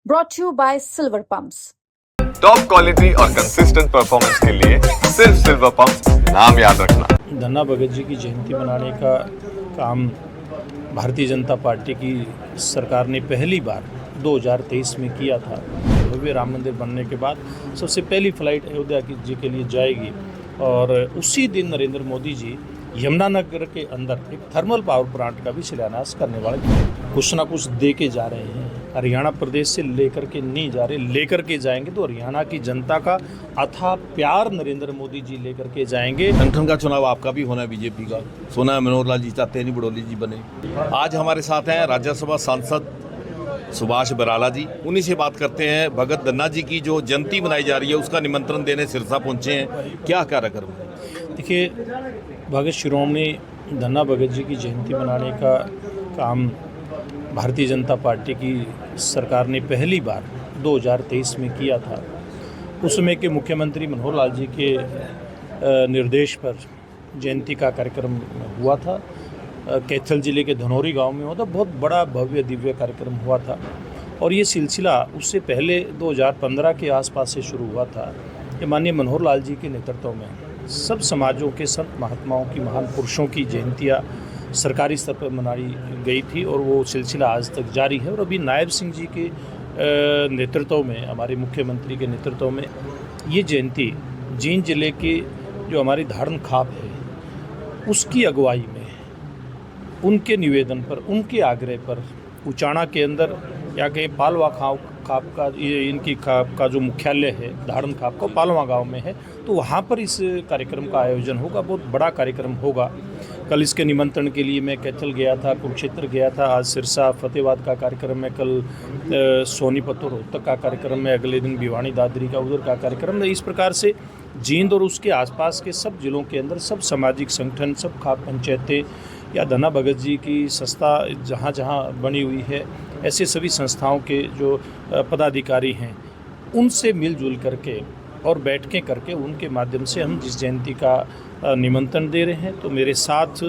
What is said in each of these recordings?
brought to you by Silver Pumps. Top quality और consistent performance के लिए सिर्फ सिल्वर पंप नाम याद रखना। धन्ना भगत जी की जयंती मनाने का काम भारतीय जनता पार्टी की सरकार ने पहली बार 2023 में किया था। भव्य राम मंदिर बनने के बाद सबसे पहली फ्लाइट अयोध्या जी के लिए जाएगी और उसी दिन नरेंद्र मोदी जी यमुनानगर के अंदर एक थर्मल पावर प्लांट का भी शिलान्यास करने वाले कुछ ना कुछ दे के जा रहे हैं। हरियाणा प्रदेश से लेकर के नहीं जा रहे, लेकर के जाएंगे तो हरियाणा की जनता का अथाह प्यार नरेंद्र मोदी जी लेकर के जाएंगे। संगठन का चुनाव आपका भी होना है, बीजेपी का सोना है। मनोहर लाल जी चाहते हैं नहीं बड़ौली जी बने। आज हमारे साथ हैं राज्यसभा सांसद सुभाष बराला जी। उन्हीं से बात करते हैं। भगत धन्ना जी की जो जयंती मनाई जा रही है उसका निमंत्रण देने सिरसा पहुंचे हैं, क्या कार्यक्रम है? देखिए, भगत शिरोमणि धन्ना भगत जी की जयंती मनाने का काम भारतीय जनता पार्टी की सरकार ने पहली बार 2023 में किया था। उस समय के मुख्यमंत्री मनोहर लाल जी के निर्देश पर जयंती का कार्यक्रम हुआ था। कैथल जिले के धनौरी गांव में हुआ था। बहुत बड़ा भव्य दिव्य कार्यक्रम हुआ था और ये सिलसिला उससे पहले 2015 के आसपास से शुरू हुआ था। ये माननीय मनोहर लाल जी के नेतृत्व में सब समाजों के संत महात्माओं की, महान पुरुषों की जयंतियाँ सरकारी स्तर पर मनाई गई थी और वो सिलसिला आज तक जारी है। और अभी नायब सिंह जी के नेतृत्व में, हमारे मुख्यमंत्री के नेतृत्व में ये जयंती जींद जिले के जो हमारी धारण खाप है उसकी अगुवाई में, उनके निवेदन पर, उनके आग्रह पर उचाणा के अंदर या कहीं पालवा खाप का, ये इनकी खाप का जो मुख्यालय है धारण खाप का पालवा गांव में है, तो वहाँ पर इस कार्यक्रम का आयोजन होगा। बहुत बड़ा कार्यक्रम होगा। कल इसके निमंत्रण के लिए मैं कैथल गया था, कुरुक्षेत्र गया था, आज सिरसा फतेहाबाद का कार्यक्रम है, कल सोनीपत और रोहतक का कार्यक्रम है, अगले दिन भिवानी दादरी का उधर का कार्यक्रम है। इस प्रकार से जींद और उसके आसपास के सब जिलों के अंदर सब सामाजिक संगठन, सब खाप पंचायतें या धन्ना भगत जी की संस्था जहाँ जहाँ बनी हुई है, ऐसे सभी संस्थाओं के जो पदाधिकारी हैं उनसे मिलजुल करके और बैठकें करके उनके माध्यम से हम जिस जयंती का निमंत्रण दे रहे हैं, तो मेरे साथ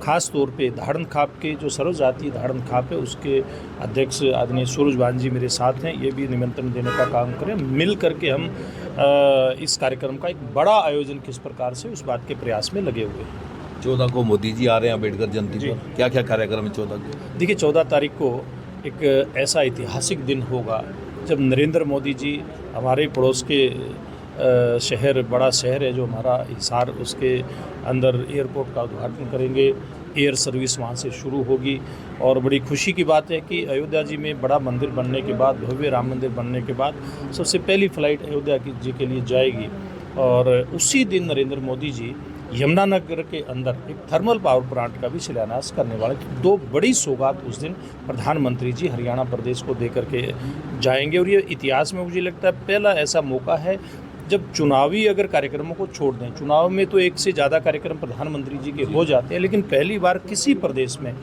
खास तौर पे धारण खाप के जो सर्वजातीय धारण खाप है उसके अध्यक्ष आदरणीय सूरजभान जी मेरे साथ हैं। ये भी निमंत्रण देने का काम करें। मिल करके हम इस कार्यक्रम का एक बड़ा आयोजन किस प्रकार से उस बात के प्रयास में लगे हुए हैं। 14 को मोदी जी आ रहे हैं अम्बेडकर जयंती पर, क्या क्या कार्यक्रम है 14 को? देखिए, 14 तारीख को एक ऐसा ऐतिहासिक दिन होगा जब नरेंद्र मोदी जी हमारे पड़ोस के शहर, बड़ा शहर है जो हमारा हिसार, उसके अंदर एयरपोर्ट का उद्घाटन करेंगे। एयर सर्विस वहाँ से शुरू होगी और बड़ी खुशी की बात है कि अयोध्या जी में बड़ा मंदिर बनने के बाद, भव्य राम मंदिर बनने के बाद सबसे पहली फ्लाइट अयोध्या जी के लिए जाएगी और उसी दिन नरेंद्र मोदी जी यमुनानगर के अंदर एक थर्मल पावर प्लांट का भी शिलान्यास करने वाले। दो बड़ी सौगात उस दिन प्रधानमंत्री जी हरियाणा प्रदेश को दे करके जाएंगे और ये इतिहास में मुझे लगता है पहला ऐसा मौका है जब चुनावी अगर कार्यक्रमों को छोड़ दें, चुनाव में तो एक से ज़्यादा कार्यक्रम प्रधानमंत्री जी के हो जाते हैं, लेकिन पहली बार किसी प्रदेश में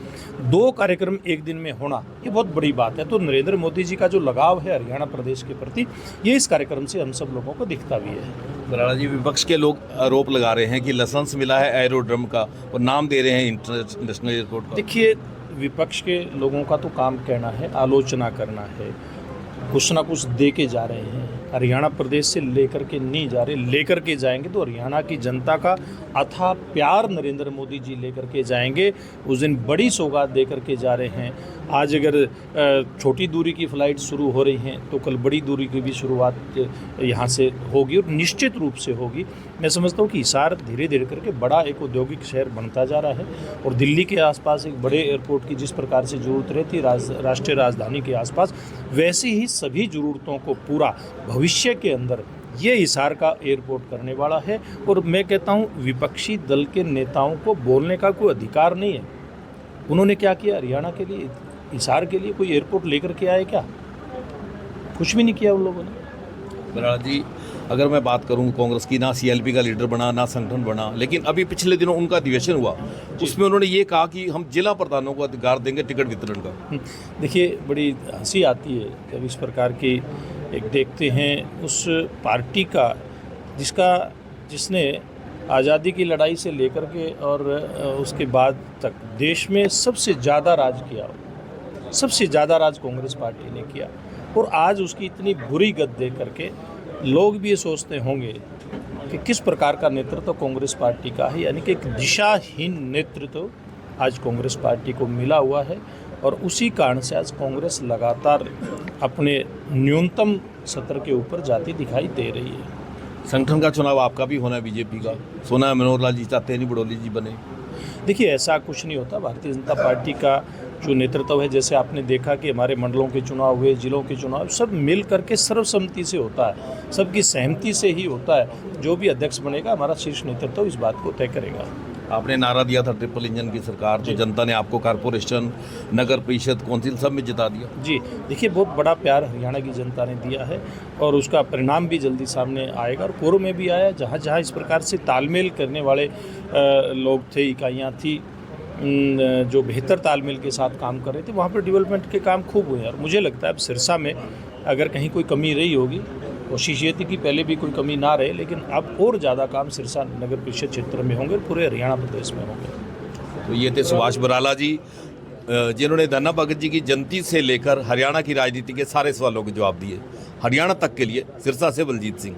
2 कार्यक्रम एक दिन में होना ये बहुत बड़ी बात है। तो नरेंद्र मोदी जी का जो लगाव है हरियाणा प्रदेश के प्रति, ये इस कार्यक्रम से हम सब लोगों को दिखता भी है। बराला जी, विपक्ष के लोग आरोप लगा रहे हैं कि लाइसेंस मिला है एरोड्रम का और नाम दे रहे हैं इंटरनेशनल एयरपोर्ट का। देखिए, विपक्ष के लोगों का तो काम कहना है, आलोचना करना है, कुछ ना कुछ दे के जा रहे हैं। हरियाणा प्रदेश से लेकर के नहीं जा रहे, लेकर के जाएंगे तो हरियाणा की जनता का अथाह प्यार नरेंद्र मोदी जी लेकर के जाएंगे। उस दिन बड़ी सौगात दे करके जा रहे हैं। आज अगर छोटी दूरी की फ़्लाइट शुरू हो रही हैं तो कल बड़ी दूरी की भी शुरुआत यहाँ से होगी और निश्चित रूप से होगी। मैं समझता हूँ कि हिसार धीरे धीरे करके बड़ा एक औद्योगिक शहर बनता जा रहा है और दिल्ली के आसपास एक बड़े एयरपोर्ट की जिस प्रकार से ज़रूरत रहती है राष्ट्रीय राजधानी के आसपास, वैसे ही सभी ज़रूरतों को पूरा भविष्य के अंदर ये हिसार का एयरपोर्ट करने वाला है। और मैं कहता हूँ विपक्षी दल के नेताओं को बोलने का कोई अधिकार नहीं है। उन्होंने क्या किया? हरियाणा के लिए, हिसार के लिए कोई एयरपोर्ट लेकर के आए क्या? कुछ भी नहीं किया उन लोगों ने। बराला जी, अगर मैं बात करूं कांग्रेस की, ना सीएलपी का लीडर बना, ना संगठन बना, लेकिन अभी पिछले दिनों उनका अधिवेशन हुआ, उसमें उन्होंने ये कहा कि हम जिला प्रधानों को अधिकार देंगे टिकट वितरण का। देखिए, बड़ी हंसी आती है जब इस प्रकार की एक देखते हैं उस पार्टी का जिसने आज़ादी की लड़ाई से लेकर के और उसके बाद तक देश में सबसे ज़्यादा राज किया, सबसे ज़्यादा राज कांग्रेस पार्टी ने किया। और आज उसकी इतनी बुरी गत दे करके लोग भी ये सोचते होंगे कि किस प्रकार का नेतृत्व कांग्रेस पार्टी का है, यानी कि एक दिशाहीन नेतृत्व आज कांग्रेस पार्टी को मिला हुआ है। और उसी कारण से आज कांग्रेस लगातार अपने न्यूनतम सत्र के ऊपर जाती दिखाई दे रही है। संगठन का चुनाव आपका भी होना है, बीजेपी का सोना है, मनोहर लाल जी चाहते हैं नहीं बड़ौली जी बने। देखिए, ऐसा कुछ नहीं होता। भारतीय जनता पार्टी का जो नेतृत्व है, जैसे आपने देखा कि हमारे मंडलों के चुनाव हुए, जिलों के चुनाव, सब मिल करके सर्वसम्मति से होता है, सबकी सहमति से ही होता है। जो भी अध्यक्ष बनेगा, हमारा शीर्ष नेतृत्व इस बात को तय करेगा। आपने नारा दिया था ट्रिपल इंजन की सरकार, तो जनता ने आपको कॉरपोरेशन, नगर परिषद, कौंसिल सब में जिता दिया। जी देखिए, बहुत बड़ा प्यार हरियाणा की जनता ने दिया है और उसका परिणाम भी जल्दी सामने आएगा। और पूर्व में भी आया, जहाँ जहाँ इस प्रकार से तालमेल करने वाले लोग थे, इकाइयाँ थी जो बेहतर तालमेल के साथ काम कर रहे थे, वहाँ पर डेवलपमेंट के काम खूब हुए। और मुझे लगता है अब सिरसा में अगर कहीं कोई कमी रही होगी, कोशिश ये थी कि पहले भी कोई कमी ना रहे, लेकिन अब और ज़्यादा काम सिरसा नगर परिषद क्षेत्र में होंगे और पूरे हरियाणा प्रदेश में होंगे। तो ये थे सुभाष बराला जी, जिन्होंने धन्ना भगत जी की जयंती से लेकर हरियाणा की राजनीति के सारे सवालों के जवाब दिए। हरियाणा तक के लिए सिरसा से बलजीत सिंह।